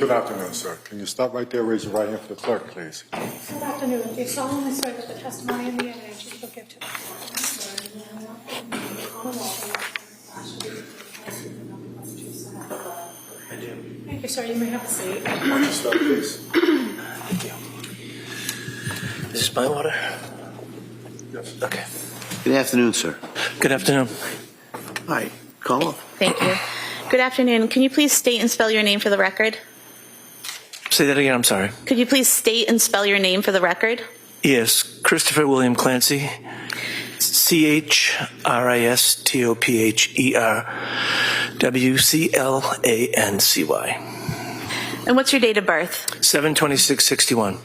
Good afternoon, sir. Can you stop right there, raise your right hand for the clerk, please? Good afternoon. Do you solemnly swear that the testimony in the evidence you will give to the I do. Thank you, sir. You may have a seat. Stop, please. Thank you. Is this my water? Yes. Okay. Good afternoon, sir. Good afternoon. Hi, call. Thank you. Good afternoon. Can you please state and spell your name for the record? Say that again, I'm sorry. Could you please state and spell your name for the record? Yes, Christopher William Clancy. CHRISTOPHERWCLANCY. And what's your date of birth? 7/26/61.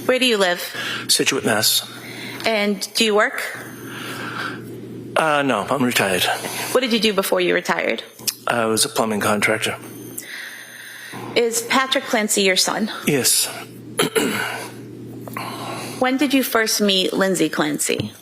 Where do you live? Situate, Mass. And do you work? No, I'm retired. What did you do before you retired? I was a plumbing contractor. Is Patrick Clancy your son? Yes. When did you first meet Lindsay Clancy?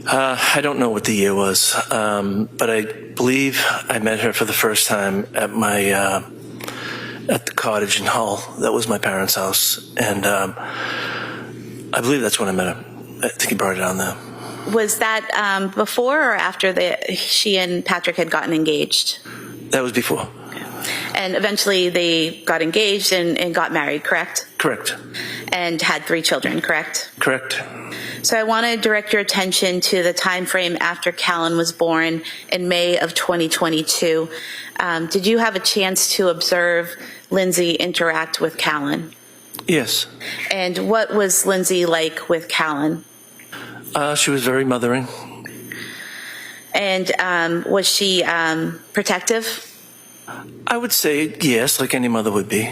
I don't know what the year was, but I believe I met her for the first time at my at the cottage in Hull. That was my parents' house, and I believe that's when I met her. I think he brought it down there. Was that before or after she and Patrick had gotten engaged? That was before. And eventually they got engaged and got married, correct? Correct. And had 3 children, correct? Correct. So I want to direct your attention to the time frame after Callan was born in May of 2022. Did you have a chance to observe Lindsay interact with Callan? Yes. And what was Lindsay like with Callan? She was very mothering. And was she protective? I would say yes, like any mother would be.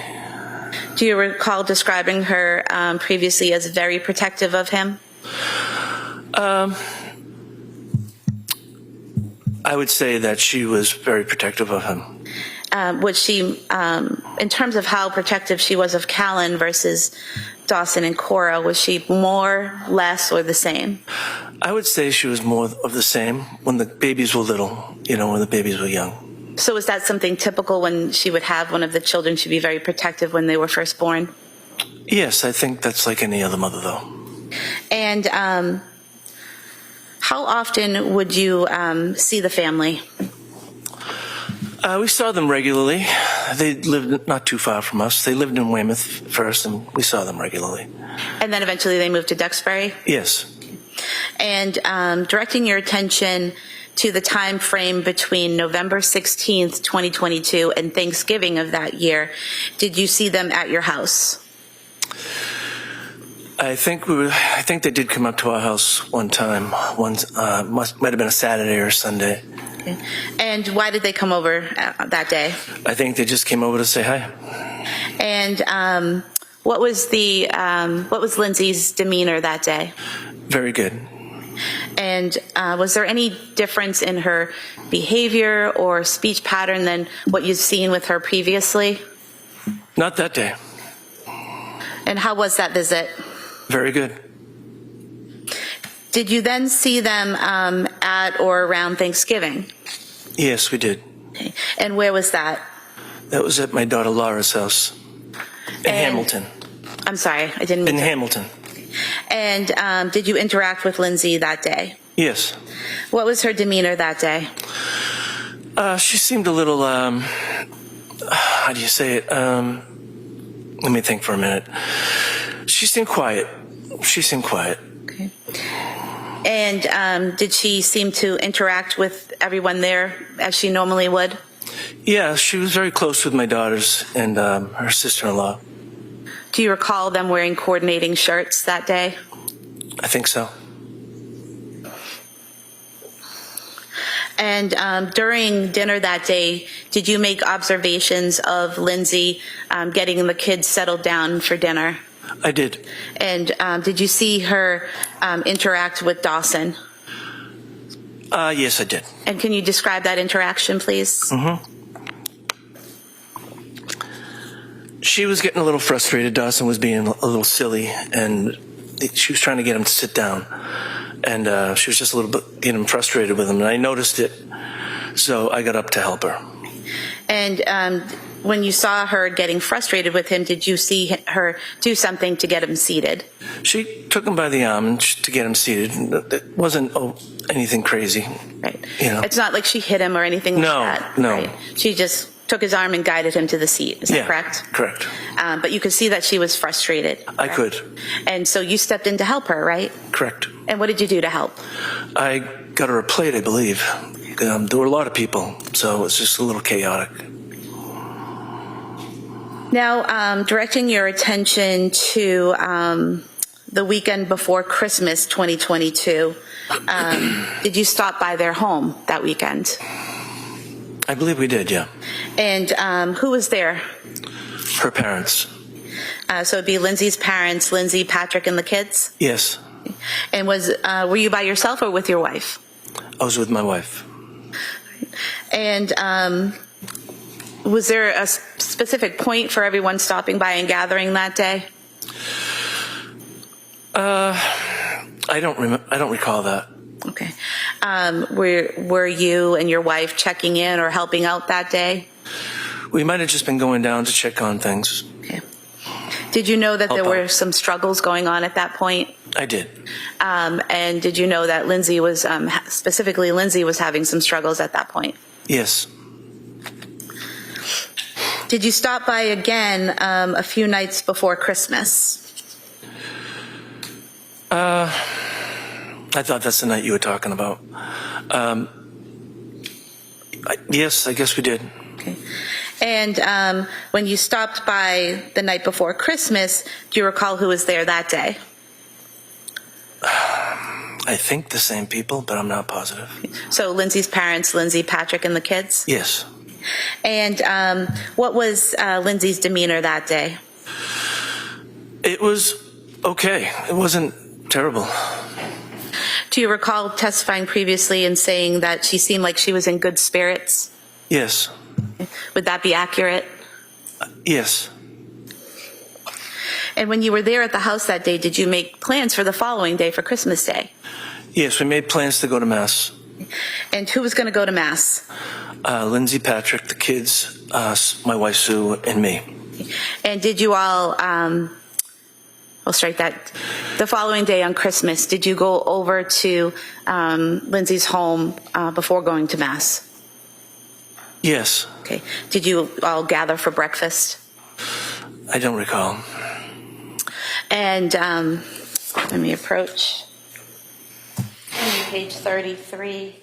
Do you recall describing her previously as very protective of him? I would say that she was very protective of him. Was she, in terms of how protective she was of Callan versus Dawson and Cora, was she more, less, or the same? I would say she was more of the same when the babies were little, when the babies were young. So was that something typical when she would have one of the children? She'd be very protective when they were first born? Yes, I think that's like any other mother, though. And how often would you see the family? We saw them regularly. They lived not too far from us. They lived in Weymouth first, and we saw them regularly. And then eventually they moved to Duxbury? Yes. And directing your attention to the time frame between November 16th, 2022 and Thanksgiving of that year, did you see them at your house? I think they did come up to our house one time. Might have been a Saturday or Sunday. Okay. And why did they come over that day? I think they just came over to say hi. And what was Lindsay's demeanor that day? Very good. And was there any difference in her behavior or speech pattern than what you've seen with her previously? Not that day. And how was that visit? Very good. Did you then see them at or around Thanksgiving? Yes, we did. Okay. And where was that? That was at my daughter Laura's house in Hamilton. I'm sorry, I didn't mean In to. Hamilton. And did you interact with Lindsay that day? Yes. What was her demeanor that day? She seemed a little, how do you say it? Let me think for a minute. She seemed quiet. Okay. And did she seem to interact with everyone there as she normally would? Yeah, she was very close with my daughters and her sister-in-law. Do you recall them wearing coordinating shirts that day? I think so. And during dinner that day, did you make observations of Lindsay getting the kids settled down for dinner? I did. And did you see her interact with Dawson? Yes, I did. And can you describe that interaction, please? Mm-hmm. She was getting a little frustrated. Dawson was being a little silly, and she was trying to get him to sit down. And she was just a little bit getting frustrated with him, and I noticed it, so I got up to help her. And When you saw her getting frustrated with him, did you see her do something to get him seated? She took him by the arm to get him seated. It wasn't anything crazy. Right. You know. It's not like she hit him or anything like that. No. Right. She just took his arm and guided him to the seat. Is that correct? Correct. But you could see that she was frustrated. I correct? could. And so you stepped in to help her, right? Correct. And what did you do to help? I got her a plate, I believe. There were a lot of people, so it was just a little chaotic. Now, directing your attention to the weekend before Christmas 2022, did you stop by their home that weekend? I believe we did, yeah. And who was there? Her parents. So it'd be Lindsay's parents, Lindsay, Patrick, and the kids? Yes. And were you by yourself or with your wife? I was with my wife. And was there a specific point for everyone stopping by and gathering that day? I don't recall that. Okay. Were you and your wife checking in or helping out that day? We might have just been going down to check on things. Okay. Did you know that there Help out. were some struggles going on at that point? I did. And did you know that Lindsay was, specifically Lindsay was having some struggles at that point? Yes. Did you stop by again a few nights before Christmas? I thought that's the night you were talking about. Yes, I guess we did. Okay. And when you stopped by the night before Christmas, do you recall who was there that day? I think the same people, but I'm not positive. So Lindsay's parents, Lindsay, Patrick, and the kids? Yes. And what was Lindsay's demeanor that day? It was okay. It wasn't terrible. Do you recall testifying previously and saying that she seemed like she was in good spirits? Yes. Would that be accurate? Yes. And when you were there at the house that day, did you make plans for the following day for Christmas Day? Yes, we made plans to go to Mass. And who was going to go to Mass? Lindsay, Patrick, the kids, my wife Sue, and me. And did you all, I'll strike that, the following day on Christmas, did you go over to Lindsay's home before going to Mass? Yes. Okay. Did you all gather for breakfast? I don't recall. And let me approach page 33.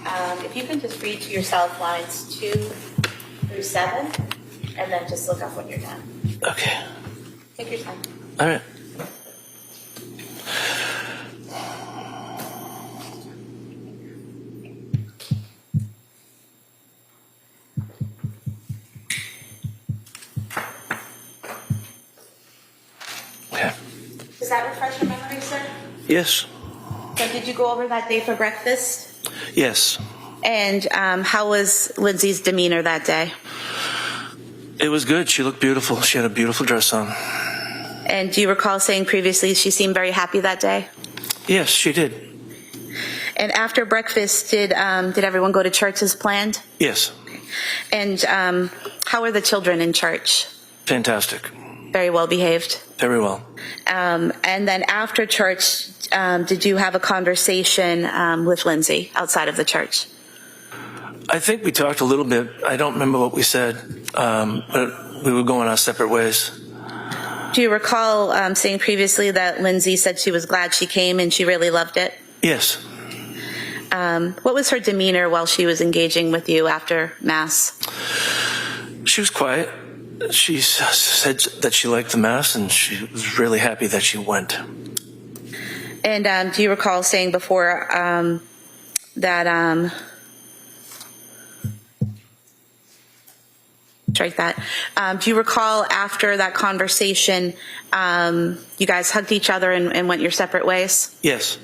If you can just read to yourself lines 2 through 7, and then just look up when you're done. Okay. Take your time. All right. Okay. Does that refresh your memory, sir? Yes. So did you go over that day for breakfast? Yes. And how was Lindsay's demeanor that day? It was good. She looked beautiful. She had a beautiful dress on. And do you recall saying previously she seemed very happy that day? Yes, she did. And after breakfast, did everyone go to church as planned? Yes. And how were the children in church? Fantastic. Very well behaved. Very well. And then after church, did you have a conversation with Lindsay outside of the church? I think we talked a little bit. I don't remember what we said, but we were going our separate ways. Do you recall saying previously that Lindsay said she was glad she came and she really loved it? Yes. What was her demeanor while she was engaging with you after Mass? She was quiet. She said that she liked the Mass and she was really happy that she went. And do you recall saying before that, strike that, do you recall after that conversation, you guys hugged each other and went your separate ways? Yes.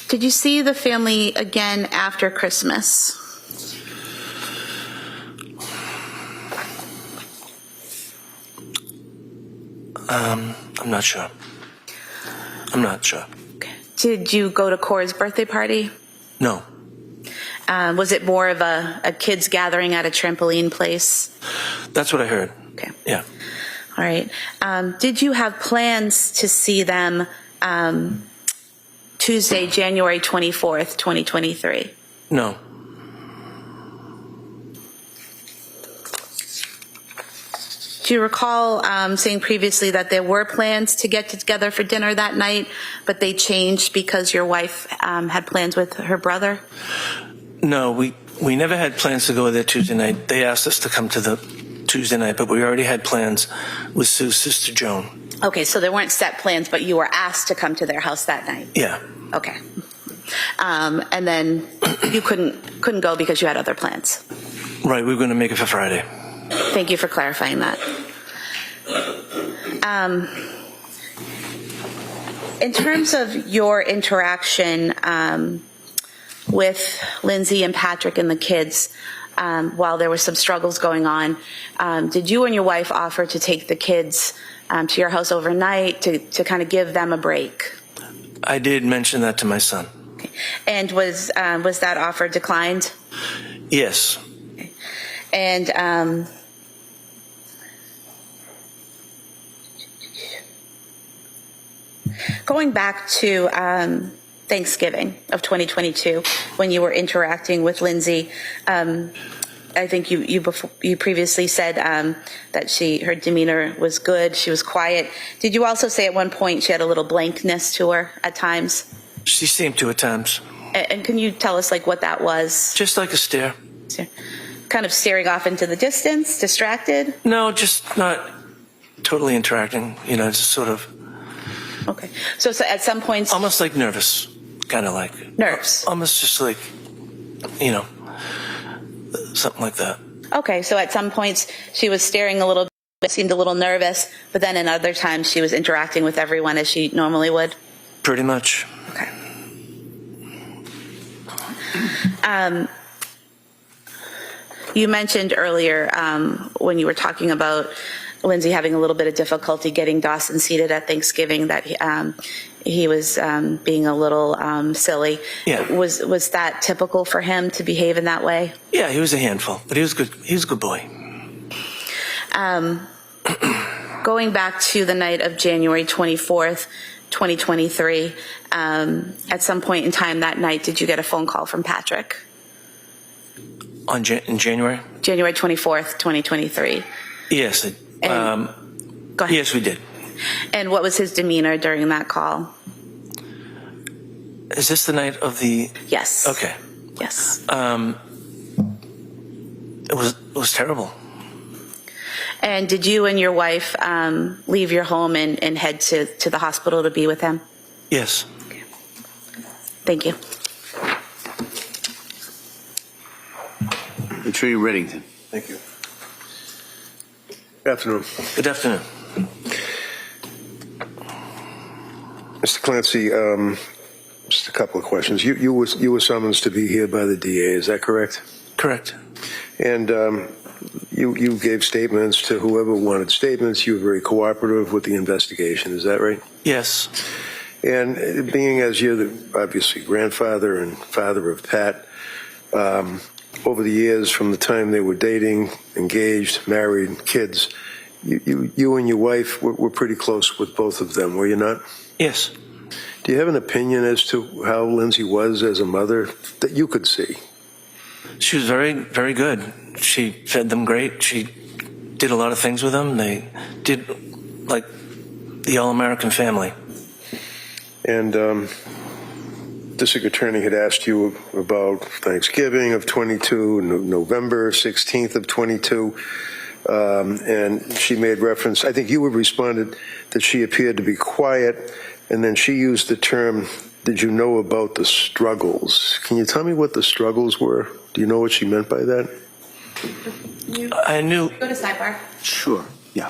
Did you see the family again after Christmas? I'm not sure. I'm not sure. Okay. Did you go to Cora's birthday party? No. Was it more of a kids gathering at a trampoline place? That's what I heard. Okay. Yeah. All right. Did you have plans to see them Tuesday, January 24th, 2023? No. Do you recall saying previously that there were plans to get together for dinner that night, but they changed because your wife had plans with her brother? No, we never had plans to go there Tuesday night. They asked us to come to the Tuesday night, but we already had plans with Sue's sister Joan. Okay, so there weren't set plans, but you were asked to come to their house that night? Yeah. Okay. And then you couldn't go because you had other plans? Right, we were going to make it for Friday. Thank you for clarifying that. In terms of your interaction with Lindsay and Patrick and the kids, while there were some struggles going on, did you and your wife offer to take the kids to your house overnight to kind of give them a break? I did mention that to my son. Okay. And was that offer declined? Yes. Okay. And going back to Thanksgiving of 2022, when you were interacting with Lindsay, I think you previously said that her demeanor was good, she was quiet. Did you also say at one point she had a little blankness to her at times? She seemed to at times. And can you tell us what that was? Just like a stare. Kind of staring off into the distance, distracted? No, just not totally interacting, just sort of. Okay. So at some points. Almost like nervous, kind of like. Nerves. Almost just like, something like that. Okay. So at some points she was staring a little bit, seemed a little nervous, but then in other times she was interacting with everyone as she normally would? Pretty much. Okay. You mentioned earlier when you were talking about Lindsay having a little bit of difficulty getting Dawson seated at Thanksgiving that he was being a little silly. Yeah. Was that typical for him to behave in that way? Yeah, he was a handful, but he was good. He was a good boy. Going back to the night of January 24th, 2023, at some point in time that night, did you get a phone call from Patrick? In January? January 24th, 2023. Yes. Go ahead. Yes, we did. And what was his demeanor during that call? Is this the night of the? Yes. Okay. Yes. It was terrible. And did you and your wife leave your home and head to the hospital to be with him? Yes. Okay. Thank you. Attorney Reddington. Thank you. Good afternoon. Good afternoon. Mr. Clancy, just a couple of questions. You were summoned to be here by the DA, is that correct? Correct. And you gave statements to whoever wanted statements. You were very cooperative with the investigation, is that right? Yes. And being as you're the obviously grandfather and father of Pat, over the years, from the time they were dating, engaged, married, kids, you and your wife were pretty close with both of them, were you not? Yes. Do you have an opinion as to how Lindsay was as a mother that you could see? She was very, very good. She fed them great. She did a lot of things with them. They did like the all-American family. And district attorney had asked you about Thanksgiving of 22, November 16th of 22, and she made reference, I think you had responded that she appeared to be quiet, and then she used the term, did you know about the struggles? Can you tell me what the struggles were? Do you know what she meant by that? I knew. Go to sidebar. Sure, yeah.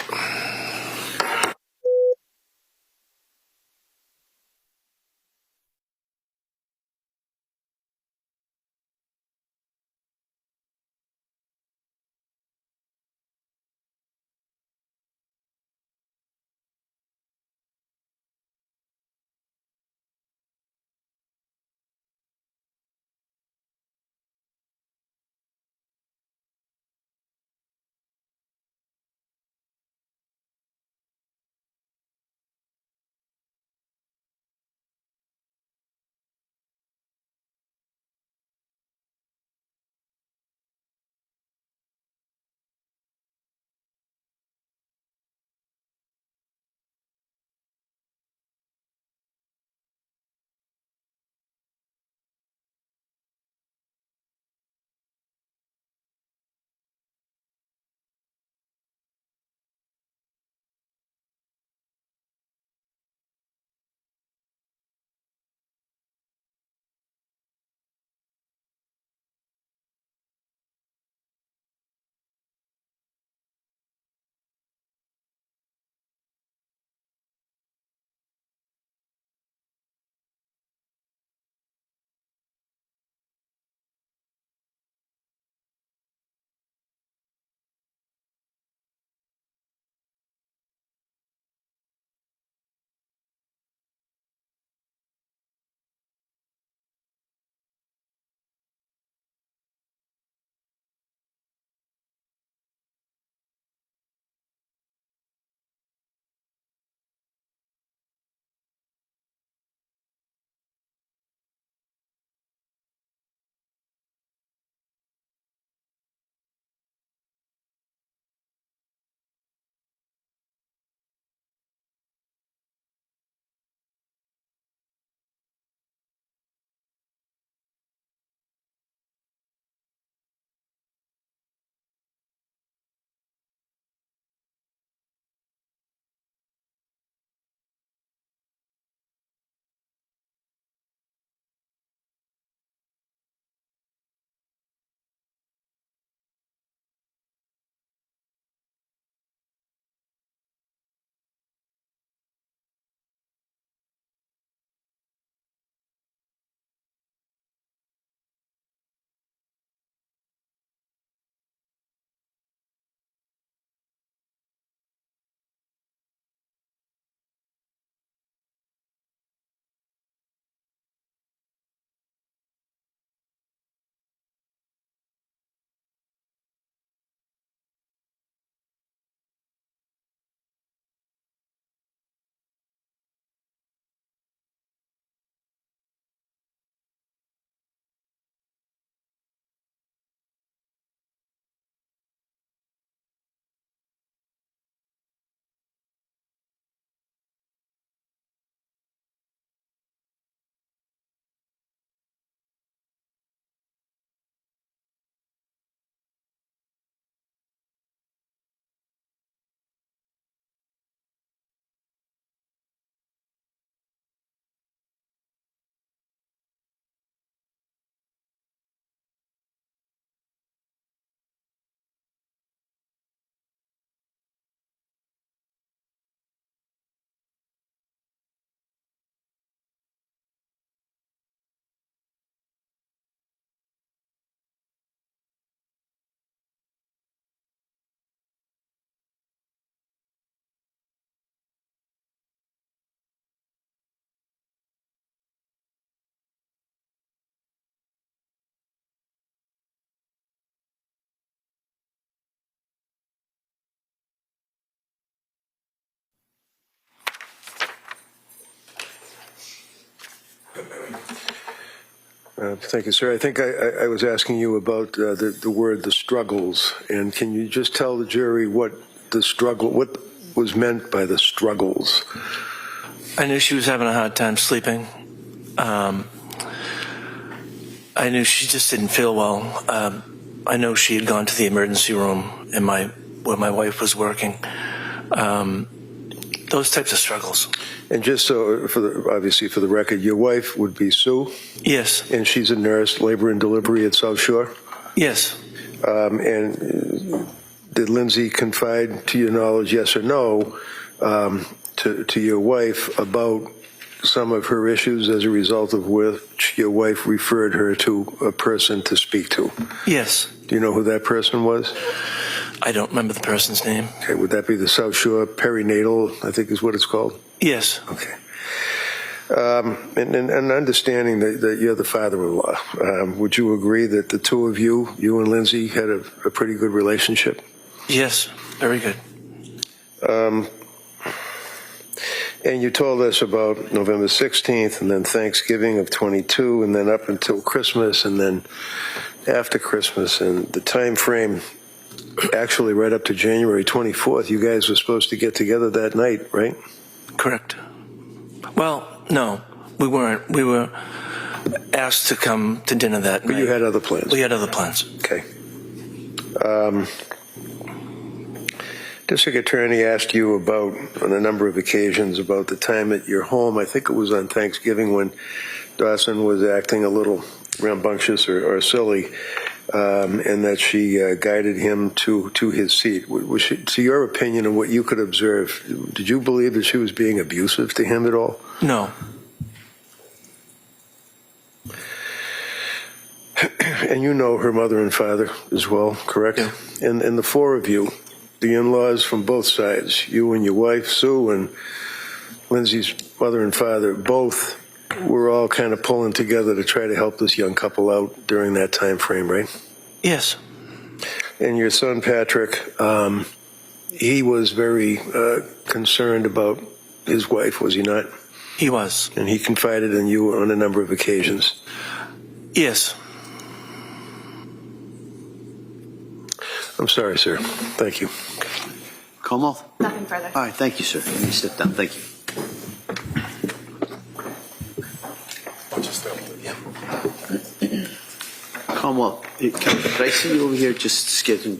Thank you, sir. I think I was asking you about the word "the struggles," and can you just tell the jury what was meant by the struggles? I knew she was having a hard time sleeping. I knew she just didn't feel well. I know she had gone to the emergency room where my wife was working. Those types of struggles. And just so, obviously for the record, your wife would be Sue? Yes. And she's a nurse, labor and delivery at South Shore? Yes. And did Lindsay confide, to your knowledge, yes or no, to your wife about some of her issues as a result of which your wife referred her to a person to speak to? Yes. Do you know who that person was? I don't remember the person's name. Okay, would that be the South Shore perinatal, I think is what it's called? Yes. Okay. And understanding that you're the father-in-law, would you agree that the two of you and Lindsay, had a pretty good relationship? Yes, very good. And you told us about November 16th and then Thanksgiving of 22 and then up until Christmas and then after Christmas, and the time frame actually right up to January 24th. You guys were supposed to get together that night, right? Correct. Well, no, we weren't. We were asked to come to dinner that night. But you had other plans? We had other plans. Okay. District Attorney asked you about, on a number of occasions, about the time at your home. I think it was on Thanksgiving when Dawson was acting a little rambunctious or silly, and that she guided him to his seat. Was she, to your opinion and what you could observe, did you believe that she was being abusive to him at all? No. And you know her mother and father as well, correct? Yeah. And the four of you, the in-laws from both sides, you and your wife, Sue, and Lindsay's mother and father, both were all kind of pulling together to try to help this young couple out during that time frame, right? Yes. And your son, Patrick, he was very concerned about his wife, was he not? He was. And he confided in you on a number of occasions. Yes. I'm sorry, sir. Thank you. Como? Nothing further. All right, thank you, sir. Let me sit down. Thank you. Como, could I see you over here just getting